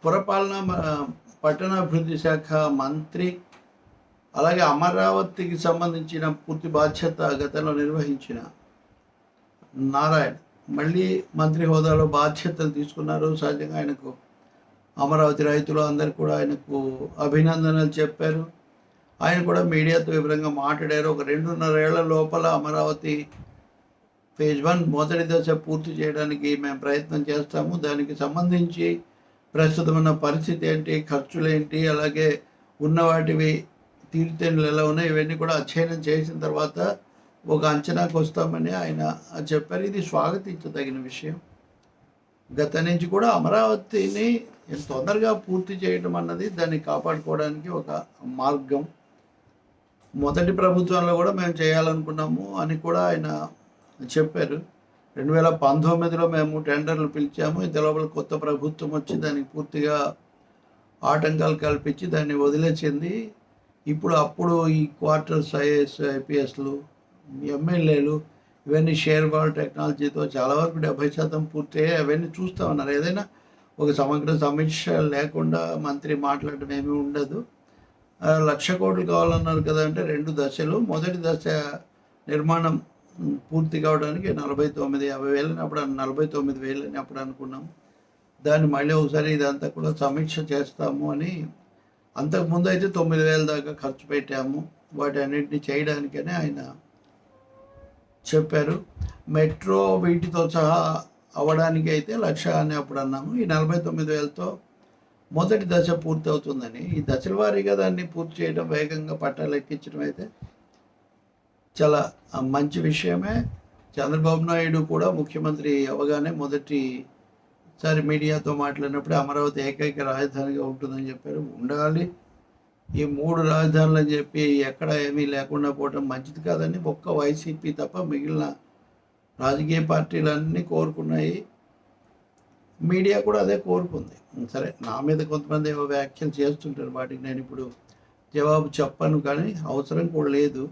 పురపాలన పట్టణాభివృద్ధి శాఖ మంత్రి, అలాగే అమరావతికి సంబంధించిన పూర్తి బాధ్యత గతంలో నిర్వహించిన నారాయణ్ మళ్ళీ మంత్రి హోదాలో బాధ్యతలు తీసుకున్నారు. సహజంగా ఆయనకు అమరావతి రైతులు అందరు కూడా ఆయనకు అభినందనలు చెప్పారు. ఆయన కూడా మీడియాతో వివరంగా మాట్లాడారు. ఒక 2.5 ఏళ్ల లోపల అమరావతి ఫేజ్ 1 మొదటి దశ పూర్తి చేయడానికి మేము ప్రయత్నం చేస్తాము. దానికి సంబంధించి ప్రస్తుతం ఉన్న పరిస్థితి ఏంటి, ఖర్చులు ఏంటి, అలాగే ఉన్న వాటివి తీరుతెన్నులు ఎలా ఉన్నాయి, ఇవన్నీ కూడా అధ్యయనం చేసిన తర్వాత ఒక అంచనాకు వస్తామని ఆయన చెప్పారు. ఇది స్వాగతించదగిన విషయం. గత నుంచి కూడా అమరావతిని ఎంత తొందరగా పూర్తి చేయడం అన్నది దాన్ని కాపాడుకోవడానికి ఒక మార్గం. మొదటి ప్రభుత్వంలో కూడా మేము చేయాలనుకున్నాము అని కూడా ఆయన చెప్పారు. 2019లో మేము టెండర్లు పిలిచాము. ఇంత లోపల కొత్త ప్రభుత్వం వచ్చి దానికి పూర్తిగా ఆటంకాలు కల్పించి దాన్ని వదిలేసింది. అప్పుడు ఈ క్వార్టర్స్ ఐఏఎస్ ఐపీఎస్లు ఎమ్మెల్యేలు ఇవన్నీ షేర్ బాల్ టెక్నాలజీతో చాలా వరకు 70% పూర్తయ్యాయి. అవన్నీ చూస్తూ ఉన్నారు. ఏదైనా ఒక సమగ్ర సమీక్ష లేకుండా మంత్రి మాట్లాడటం ఏమీ ఉండదు. 1,00,000 కోట్లు కావాలన్నారు కదా అంటే 2 దశలు. మొదటి దశ నిర్మాణం పూర్తి కావడానికి 49,50,000 అప్పుడు 49,000 అప్పుడు అనుకున్నాం. దాన్ని మళ్ళీ ఒకసారి ఇదంతా కూడా సమీక్ష చేస్తాము అని. అంతకుముందు అయితే 9,000 దాకా ఖర్చు పెట్టాము వాటి అన్నింటినీ చేయడానికని ఆయన చెప్పారు. మెట్రో వీటితో సహా అవ్వడానికి అయితే 1,00,000 అని అప్పుడు అన్నాము. ఈ 49,000తో మొదటి దశ పూర్తి అవుతుందని. ఈ దశల వారీగా దాన్ని పూర్తి చేయడం, వేగంగా పట్టాలు ఎక్కించడం అయితే చాలా మంచి విషయమే. చంద్రబాబు నాయుడు కూడా ముఖ్యమంత్రి అవగానే మొదటిసారి మీడియాతో మాట్లాడినప్పుడు అమరావతి ఏకైక రాజధానిగా ఉంటుందని చెప్పారు. ఉండాలి. ఈ 3 రాజధానులు అని చెప్పి ఎక్కడ ఏమీ లేకుండా పోవడం మంచిది కాదని ఒక్క వైసీపీ తప్ప మిగిలిన రాజకీయ పార్టీలన్నీ కోరుకున్నాయి. మీడియా కూడా అదే కోరుకుంది. సరే, నా మీద కొంతమంది ఏవో వ్యాఖ్యలు చేస్తుంటారు. వాటికి నేను ఇప్పుడు జవాబు చెప్పను, కానీ అవసరం కూడా లేదు.